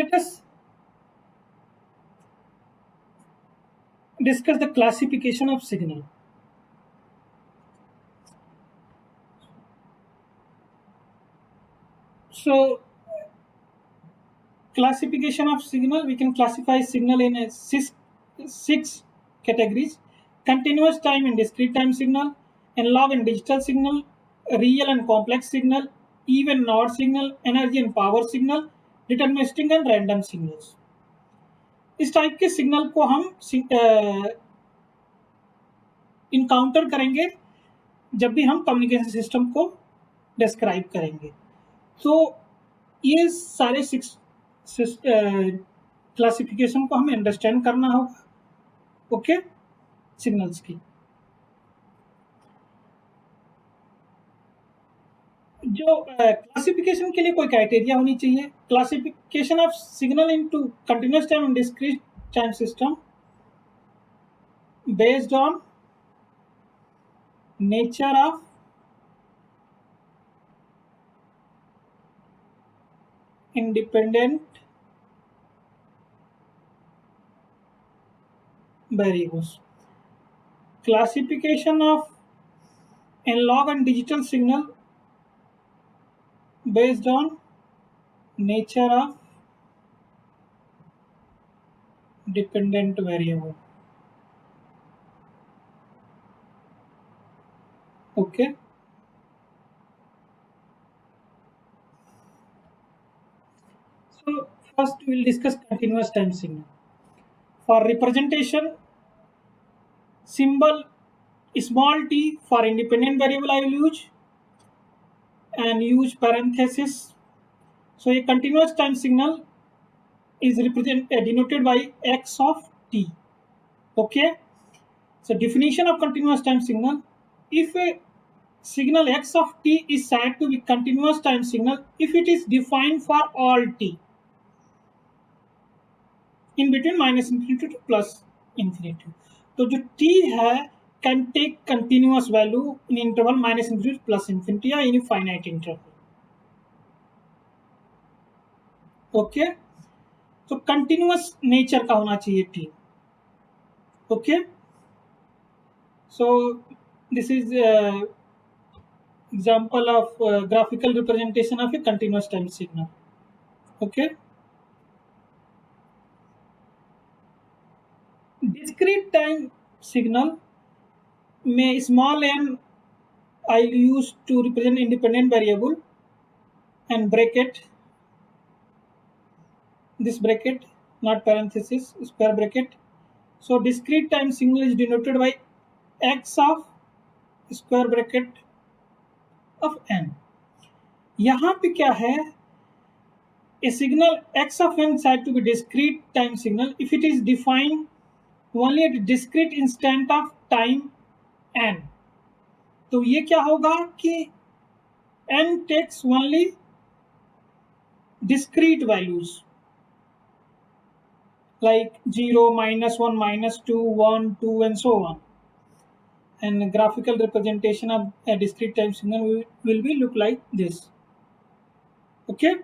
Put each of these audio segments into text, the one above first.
let us discuss the classification of signal. So, classification of signal, we can classify signal in six categories: continuous time and discrete time signal, analog and digital signal, real and complex signal, even and odd signal, energy and power signal, deterministic and random signals. इस type के signal को हम encounter करेंगे जब भी हम communication system को describe करेंगे. तो ये सारे सिक्स क्लासिफिकेशन को हमें अंडरस्टैंड करना होगा. ओके, सिग्नल्स की जो क्लासिफिकेशन के लिए कोई क्राइटेरिया होनी चाहिए. Classification of signal into continuous time and discrete time system based on nature of independent variables. Classification of analog and digital signal based on nature of dependent variable. Okay. So first we will discuss continuous time signal. For representation, symbol small t for independent variable I will use and use parenthesis. So a continuous time signal is denoted by x of t. Okay. So definition of continuous time signal: if a signal x of t is said to be continuous time signal if it is defined for all t in between minus infinity to plus infinity. तो जो t है can take continuous value in interval minus infinity to plus infinity या in finite interval. Okay, तो continuous nature का होना चाहिए t. Okay, so this is example of graphical representation of a continuous time signal. Okay. Discrete time signal may small n I use to represent independent variable and bracket, this bracket, not parenthesis, square bracket. So discrete time signal is denoted by x of square bracket of n. यहाँ पे क्या है, a signal x of n said to be discrete time signal if it is defined only at a discrete instant of time n. तो ये क्या होगा कि n takes only discrete values like 0, -1, -2, 1, 2 and so on. And graphical representation of a discrete time signal will be look like this. Okay.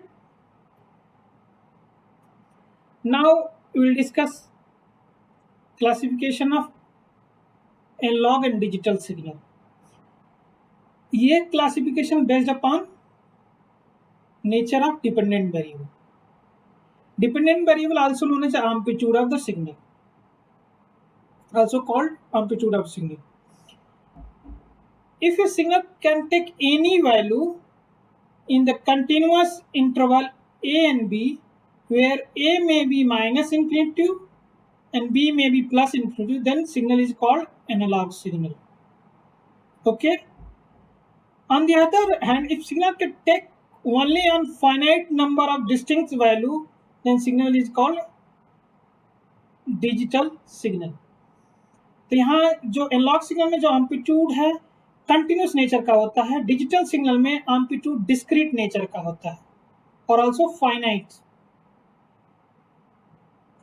Now we will discuss classification of analog and digital signal. ये classification based upon nature of dependent variable. Dependent variable also known as amplitude of the signal, also called amplitude of signal. If a signal can take any value in the continuous interval a and b, where a may be minus infinity and b may be plus infinity, then signal is called analog signal. Okay. On the other hand, if signal can take only on finite number of distinct value, then signal is called digital signal. तो यहाँ जो analogue signal में जो amplitude है continuous nature का होता है, digital signal में एम्पलीट्यूड डिस्क्रीट नेचर का होता है और also finite.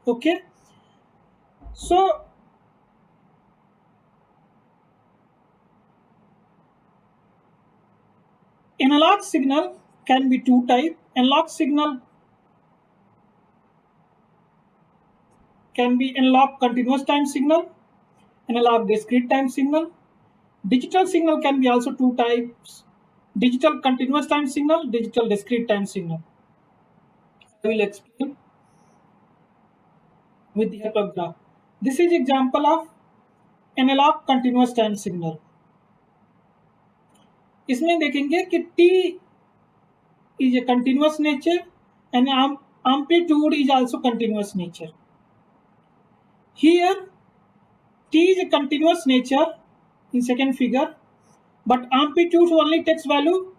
Okay, so analog signal can be two type. Analog signal can be analog continuous time signal, analog discrete time signal. Digital signal can be also two types: digital continuous time signal, digital discrete time signal. I will explain with the help of graph. This is example of analog continuous time signal. इसमें देखेंगे कि t is a continuous nature and amplitude is also continuous nature. Here t is a continuous nature in second figure, but amplitude only takes value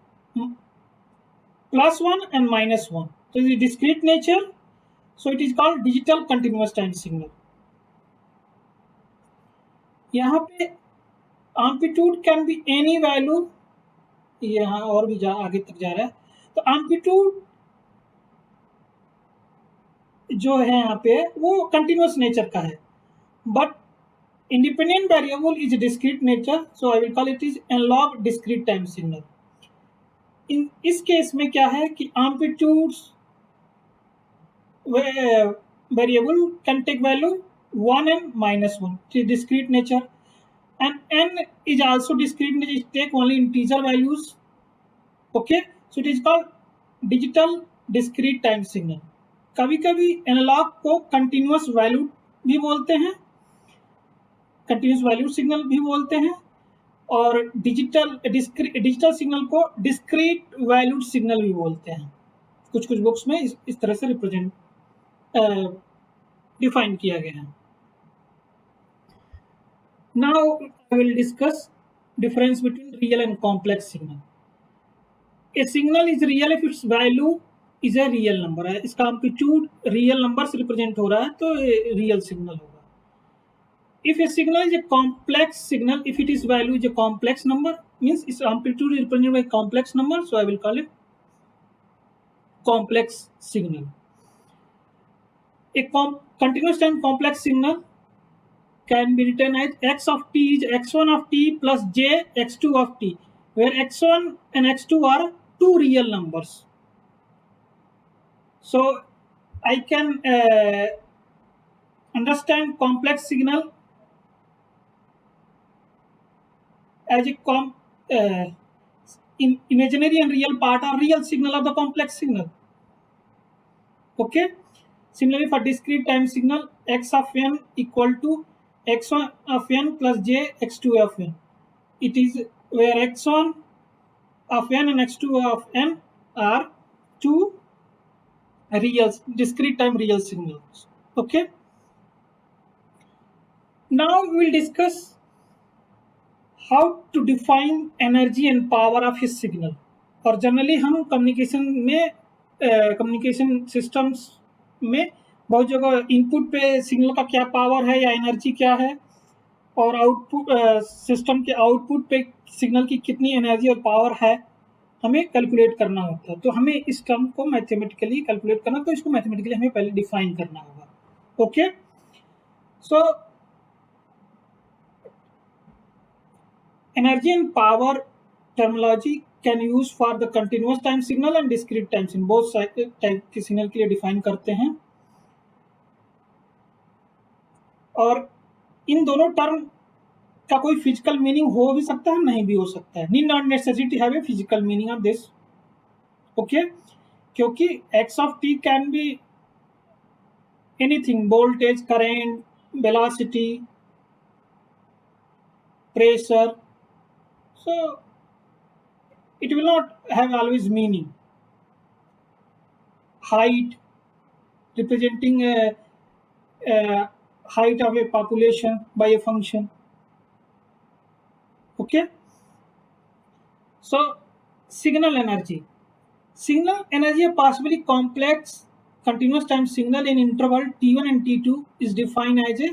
+1 and -1. So it is discrete nature, so it is called digital continuous time signal. यहाँ पे amplitude can be any value, यहाँ और भी आगे तक जा रहा है, तो amplitude जो है यहाँ पे वो continuous nature का है, but independent variable is discrete nature, so I will call it is analog discrete time signal. इस केस में क्या है कि amplitudes variable can take value 1 and -1, it is discrete nature, and n is also discrete nature, it take only integer values. Okay, so it is called digital discrete time signal. कभी कभी analogue को continuous value भी बोलते हैं, continuous value signal भी बोलते हैं, और डिजिटल सिग्नल को डिस्क्रीट वैल्यूड सिग्नल भी बोलते हैं. कुछ कुछ बुक्स में इस तरह से रिप्रेजेंट डिफाइन किया गया है. Now I will discuss difference between real and complex signal. A signal is real if it's value is a real number है, इसका एम्पलीट्यूड रियल नंबर से रिप्रेजेंट हो रहा है तो रियल सिग्नल होगा. If a signal is a complex signal, if it is value is a complex number, means its amplitude is represented by a complex number, so I will call it complex signal. A continuous time complex signal can be written as x of t is x1 of t plus j x2 of t, where x1 and x2 are two real numbers. So I can understand complex signal as a imaginary and real part or real signal of the complex signal. Okay. Similarly, for discrete time signal, x of n equal to x1 of n plus j x2 of n. It is where x1 of n and x2 of n are two real discrete time real signals. Okay. Now we will discuss how to define energy and power of his signal. और generally हम communication systems में बहुत जगह input पे signal का क्या power है या एनर्जी क्या है, और आउटपुट सिस्टम के आउटपुट पे सिग्नल की कितनी एनर्जी और पावर है हमें कैलकुलेट करना होता है. तो हमें इस टर्म को मैथमेटिकली कैलकुलेट करना, तो इसको मैथमेटिकली हमें पहले डिफाइन करना होगा. Okay. So energy and power terminology can use for the continuous time signal and discrete time signal. both type के सिग्नल के लिए डिफाइन करते हैं, और इन दोनों टर्म का कोई फिजिकल मीनिंग हो भी सकता है, नहीं भी हो सकता है. Need not necessity have a physical meaning of this. Okay. क्योंकि x of t can be anything, voltage, current, velocity, pressure. So it will not have always meaning. Height, representing a height of a population by a function. Okay. So signal energy. Signal energy, a possibly complex continuous time signal in interval t1 and t2 is defined as a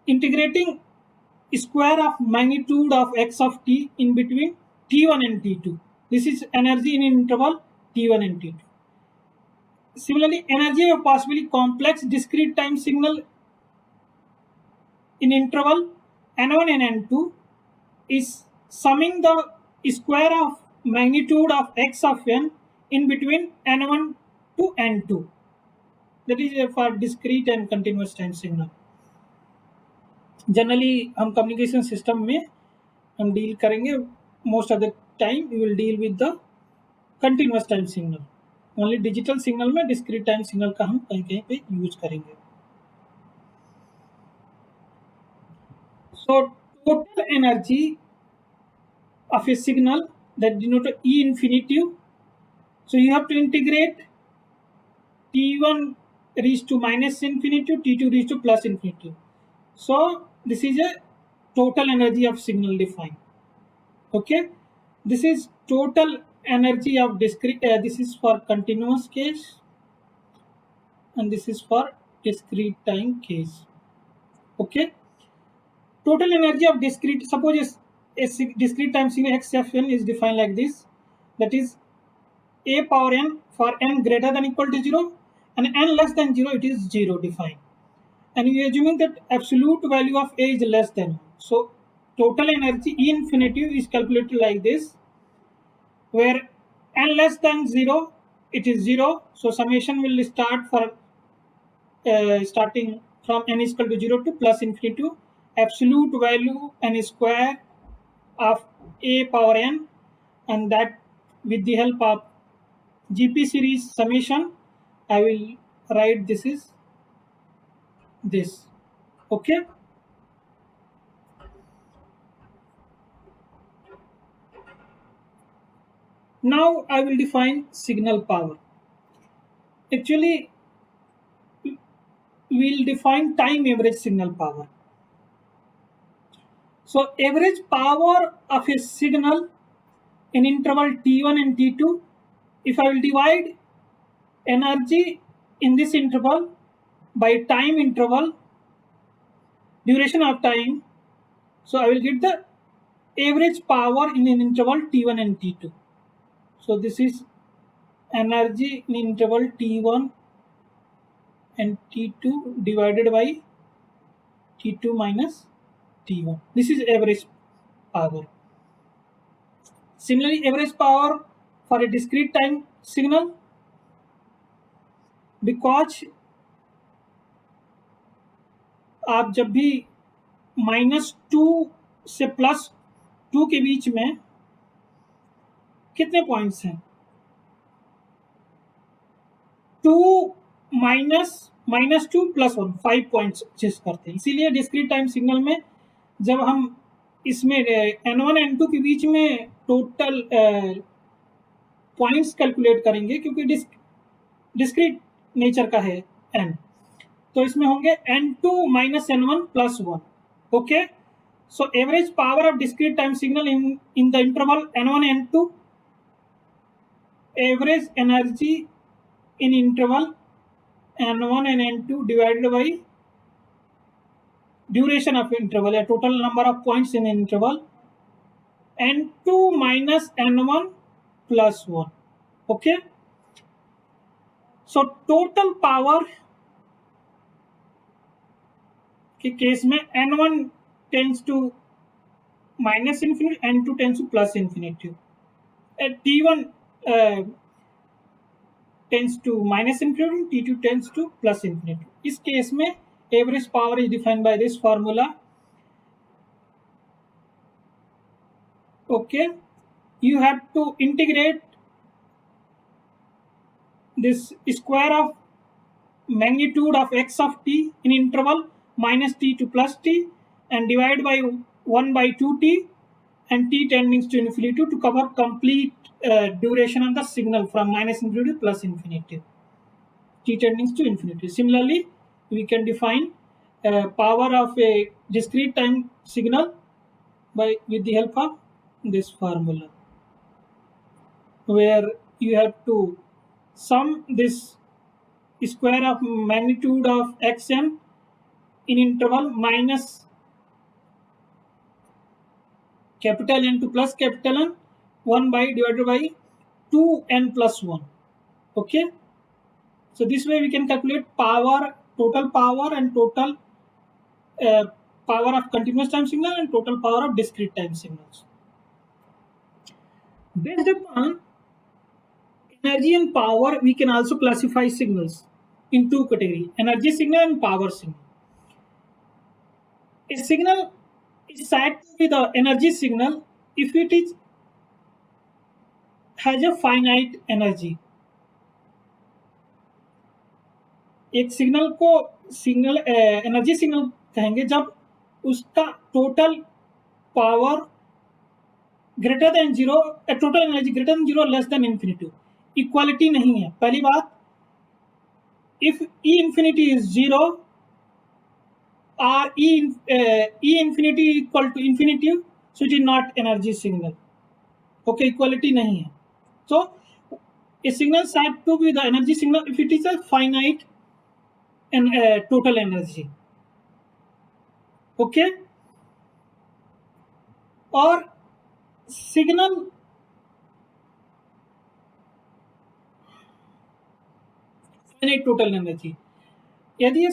integrating square of magnitude of x of t in between t1 and t2. This is energy in interval t1 and t2. Similarly, energy of possibly complex discrete time signal in interval n1 and n2 is summing the square of magnitude of x of n in between n1 to n2. that is for discrete and continuous time signal. Generally हम communication system में हम deal करेंगे, most of the time we will deal with the continuous time signal. Only digital signal में discrete time signal का हम कहीं कहीं पे यूज करेंगे. So total energy of a signal that denote E infinitive. So you have to integrate T1 reached to minus infinity, T2 reached to plus infinity. So this is a total energy of signal defined. Okay, this is total energy of discrete. This is for continuous case, and this is for discrete time case. Okay, total energy of discrete. Suppose a discrete time signal xfn is defined like this, that is a power n for n greater than equal to 0 and n less than 0 it is 0 defined, and we are assuming that absolute value of a is less than 1. So total energy E infinity is calculated like this, where n less than 0 it is 0, so summation will start for starting from n is equal to 0 to plus infinity to absolute value n square of a power n, and that with the help of GP series summation I will write this is this. Okay, now I will define signal power. Actually we will define time average signal power. So average power of a signal in interval t1 and t2, if I will divide energy in this interval by time interval, duration of time, so I will get the average power in an interval t1 and t2. So this is energy in interval t1 and t2 divided by t2 minus t1. This is average power. Similarly, average power for a discrete time signal, because आप जब भी -2 से +2 के बीच में कितने points हैं, 2 -2 +1 5 points chess करते हैं. इसीलिए डिस्क्रीट टाइम सिग्नल में जब हम इसमें n1 n2 के बीच में टोटल पॉइंट्स कैलकुलेट करेंगे, क्योंकि डिस्क्रीट नेचर का है n, तो इसमें होंगे n2 minus n1 plus 1. Okay, so average power of discrete time signal in the interval n1 n2, average energy in interval n1 and n2 divided by duration of interval, a total number of points in interval n2 minus n1 plus 1. Okay, so total power के case में n1 tends to minus infinity, n2 tends to plus infinity, t1 tends to minus infinity, t2 tends to plus infinity. इस case में average power is defined by this formula. Okay, you have to integrate this square of magnitude of x of t in interval minus t to plus t and divide by 1 by 2t and t tending to infinity to cover complete duration of the signal from minus infinity to plus infinity, t tending to infinity. Similarly, we can define power of a discrete time signal by with the help of this formula, where you have to sum this square of magnitude of xn in interval minus capital N to plus capital N 1 by divided by 2n plus 1. Okay, so this way we can calculate power, total power and total power of continuous time signal and total power of discrete time signals. Based upon energy and power, we can also classify signals. in two categories: energy signal and power signal. A signal is said to be the energy signal if it is has a finite energy. एक signal को signal energy signal कहेंगे जब उसका total power greater than zero, total energy greater than zero, less than infinity. Equality नहीं है. पहली बात, if E infinity is zero और E infinity equal to infinity, so it is not energy signal. Okay, equality नहीं है. So a signal said to be the energy signal if it is a finite and total energy. Okay, और signal finite total energy, यदि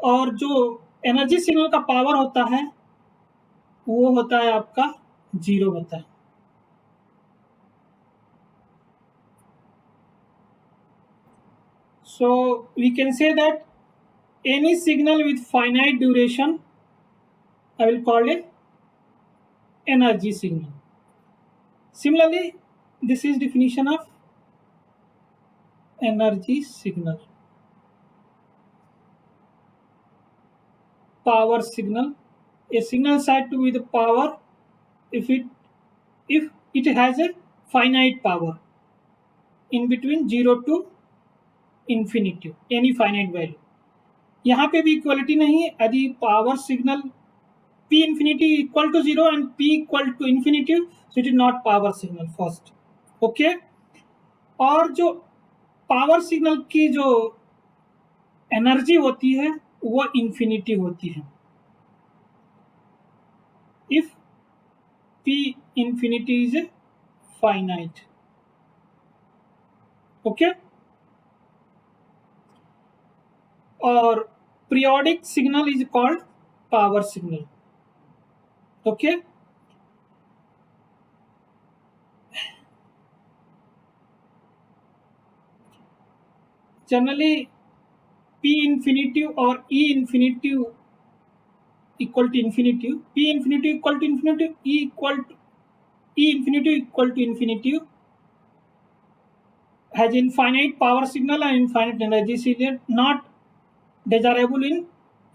और जो energy signal का power होता है वो होता है आपका जीरो होता है. So we can say that any signal with finite duration I will call it energy signal. Similarly, this is definition of energy signal. Power signal, a signal said to be the power if it has a finite power in between 0 to infinity, any finite value. यहाँ पे भी equality नहीं है. यदि power signal P infinity equal to 0 and P equal to infinity, so it is not power signal first. Okay, और जो power signal की जो एनर्जी होती है वो इंफिनिटी होती है. If P infinity is finite. Okay, और periodic signal is called power signal. Okay, generally P infinity or E infinity equal to infinity, P infinity equal to infinity, E infinity equal to infinity has infinite power signal and infinite energy signal, not desirable in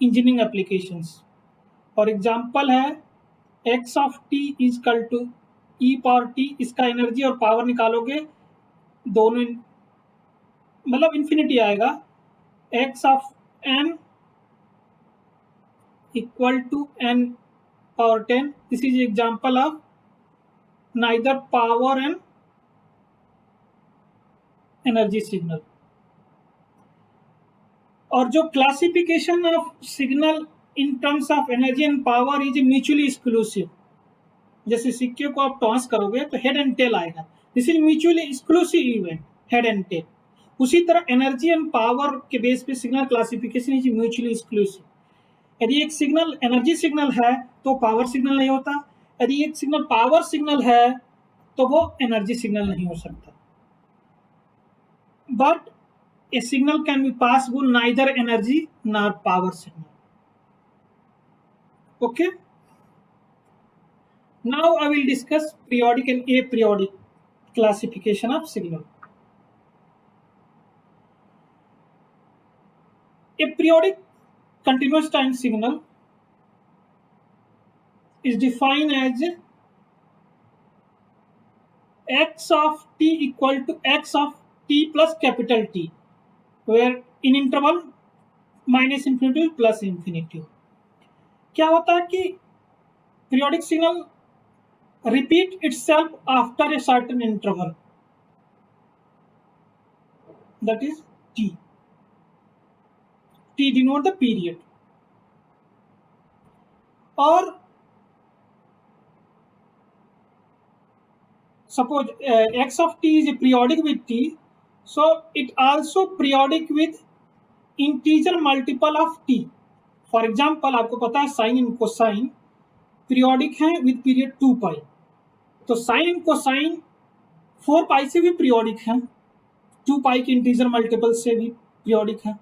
engineering applications. For example है x of t is equal to e power t, इसका energy और power निकालोगे दोनों मतलब infinity आएगा. x of n equal to n power 10. This is example of neither power and energy signal. और जो classification of signal in terms of energy and power is mutually exclusive. जैसे सिक्के को आप टॉस करोगे तो हेड एंड टेल आएगा. This is mutually exclusive event, head and tail. उसी तरह एनर्जी एंड पावर के बेस पे signal classification is mutually exclusive. यदि एक सिग्नल एनर्जी सिग्नल है तो पावर सिग्नल नहीं होता. यदि एक सिग्नल पावर सिग्नल है तो वो एनर्जी सिग्नल नहीं हो सकता. But a signal can be passable neither energy nor power signal. Okay, now I will discuss periodic and aperiodic classification of signal. A periodic continuous time signal is defined as x of t equal to x of t plus capital T, where in interval minus infinity plus infinity. क्या होता है कि periodic signal repeat itself after a certain interval, that is T. T denote the period. और suppose x of t is periodic with t, so it also periodic with integer multiple of t. For example, आपको पता है sign and cosine periodic है with period 2 पाई, तो sign and cosine 4 पाई से भी periodic है. 2 पाई के इंटीजर मल्टीपल से भी पीरियोडिक है।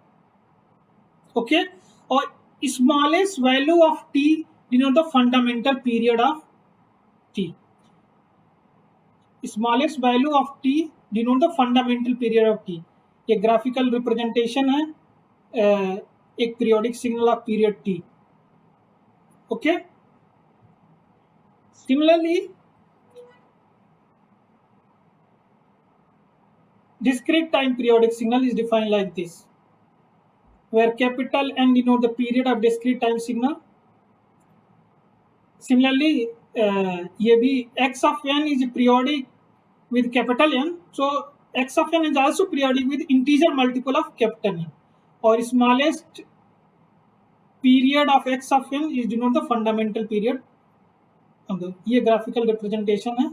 ओके, और smallest value of T denote the fundamental period of T. Smallest value of T denote the fundamental period of T. ये ग्राफिकल रिप्रेजेंटेशन है एक periodic signal of period T. Okay, similarly discrete time periodic signal is defined like this, where capital N denote the period of discrete time signal. Similarly, ये भी x of n is periodic with capital N, so x of n is also periodic with integer multiple of capital N, और smallest period of x of n is denote the fundamental period. ये graphical representation है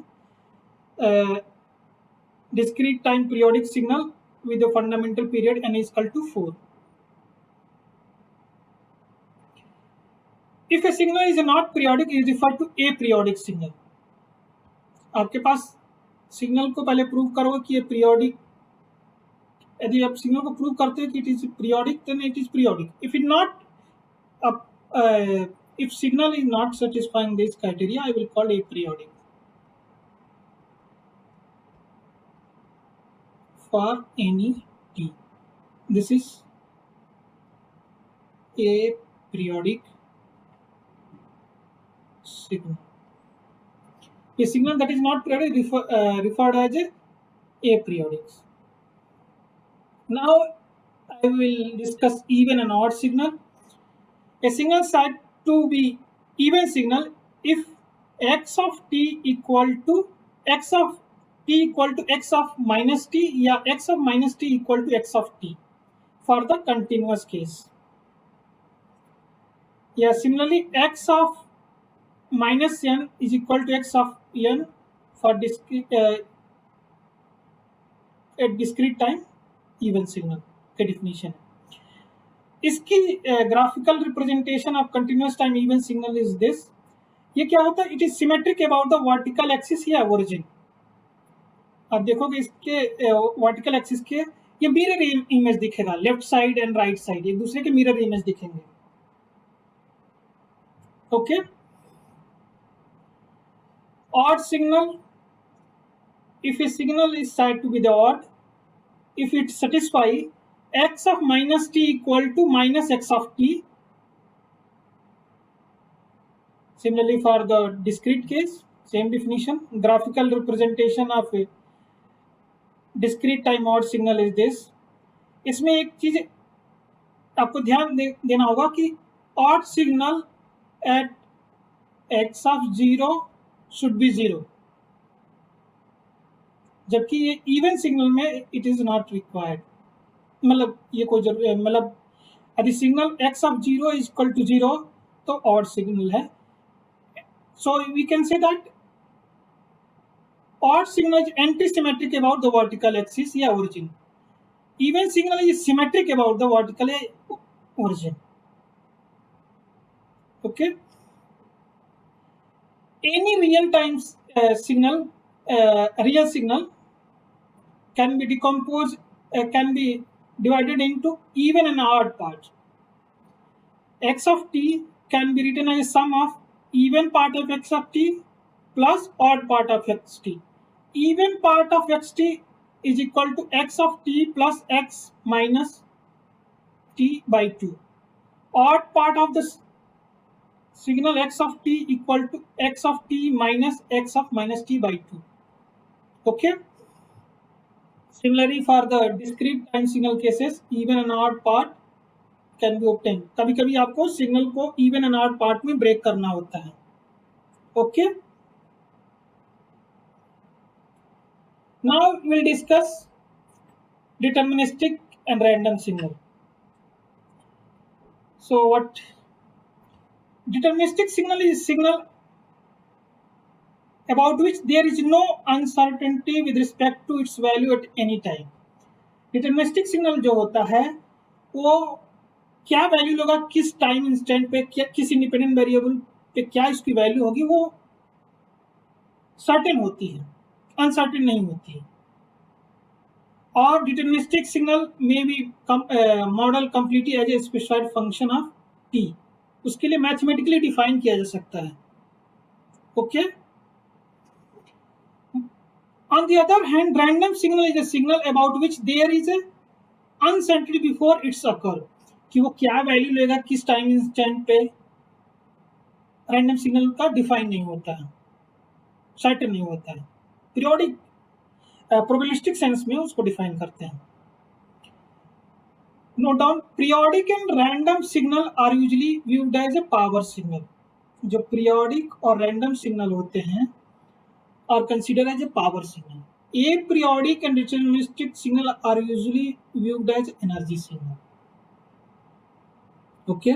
discrete time periodic signal with the fundamental period n is equal to 4. If a signal is not periodic, it is referred to aperiodic signal. आपके पास signal को पहले prove करो कि ये periodic, यदि आप सिग्नल को प्रूव करते हो कि it is periodic, then it is periodic. If it not, if signal is not satisfying this criteria, I will call aperiodic. For any t, this is aperiodic signal. A signal that is not periodic referred as aperiodic. Now I will discuss even and odd signal. A signal said to be even signal if x of t equal to x of t equal to x of minus t या x of minus t equal to x of t for the continuous case. Yeah, similarly x of minus n is equal to x of n for at discrete time even signal के definition है. इसकी graphical representation of continuous time even signal is this. ये क्या होता है? It is symmetric about the vertical axis या origin. आप देखोगे इसके वर्टिकल एक्सिस के ये मिरर इमेज दिखेगा, left side and right side एक दूसरे के मिरर इमेज दिखेंगे. Okay, odd signal, if A signal is said to be the odd if it satisfy x of minus t equal to minus x of t. Similarly for the discrete case, same definition. Graphical representation of a discrete time odd signal is this. इसमें एक चीज आपको ध्यान देना होगा कि odd signal at x of 0 should be 0, जबकि ये even signal में it is not required. मतलब ये कोई जरूरी, मतलब यदि signal x of 0 is equal to 0 तो ऑड सिग्नल है. So we can say that odd signal is antisymmetric about the vertical axis या origin. Even signal is symmetric about the vertical origin. Okay, any real time signal, real signal can be decomposed, can be divided into even and odd parts. X of t can be written as a sum of even part of x of t plus odd part of xt. Even part of xt is equal to x of t plus x minus t by 2. Odd part of the signal x of t equal to x of t minus x of minus t by 2. Okay. Similarly, for the discrete time signal cases, even and odd part can be obtained. कभी कभी आपको signal को even and odd part में break करना होता है. Okay. Now we'll discuss deterministic and random signal. So what deterministic signal is? Signal about which there is no uncertainty with respect to its value at any time. Deterministic signal जो होता है वो क्या value होगा, किस time instant पे, क्या किस इंडिपेंडेंट वेरिएबल पे क्या इसकी वैल्यू होगी, वो सर्टेन होती है, अनसर्टेन नहीं होती है. और डिटरमिनिस्टिक सिग्नल में भी model completely as a specified function of t, उसके लिए मैथमेटिकली डिफाइन किया जा सकता है. Okay. On the other hand, random signal is a signal about which there is a uncertainty before its occur, कि वो क्या वैल्यू लेगा किस टाइम इंस्टेंट पे, रैंडम सिग्नल का डिफाइन नहीं होता है, सर्टेन नहीं होता है. पीरियोडिक प्रोबेबिलिस्टिक सेंस में उसको डिफाइन करते हैं. Note down, periodic and random signal are usually viewed as a power signal. जो पीरियोडिक और रैंडम सिग्नल होते हैं और consider as a power signal. Aperiodic and deterministic signal are usually viewed as energy signal. Okay.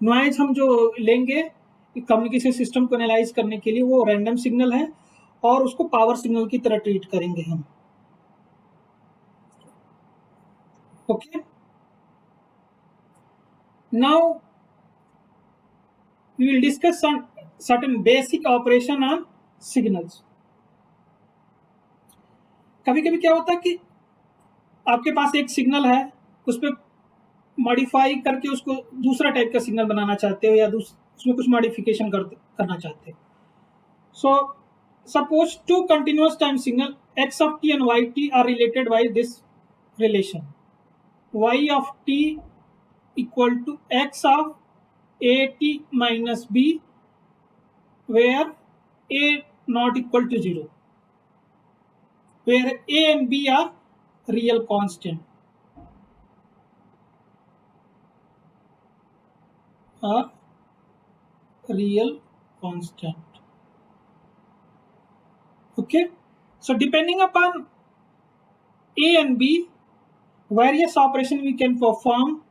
Noise हम जो लेंगे communication system को analyse करने के लिए वो रैंडम सिग्नल है और उसको पावर सिग्नल की तरह ट्रीट करेंगे हम. Okay. Now we will discuss certain basic operation on signals. कभी कभी क्या होता है कि आपके पास एक सिग्नल है, उस पर मॉडिफाई करके उसको दूसरा टाइप का सिग्नल बनाना चाहते हो या उसमें कुछ मॉडिफिकेशन करना चाहते हो. So suppose two continuous time signal x of t and y t are related by this relation. y of t equal to x of a t minus b where a not equal to 0, where a and b are real constant or real constant. Okay, so depending upon a and b, various operation we can perform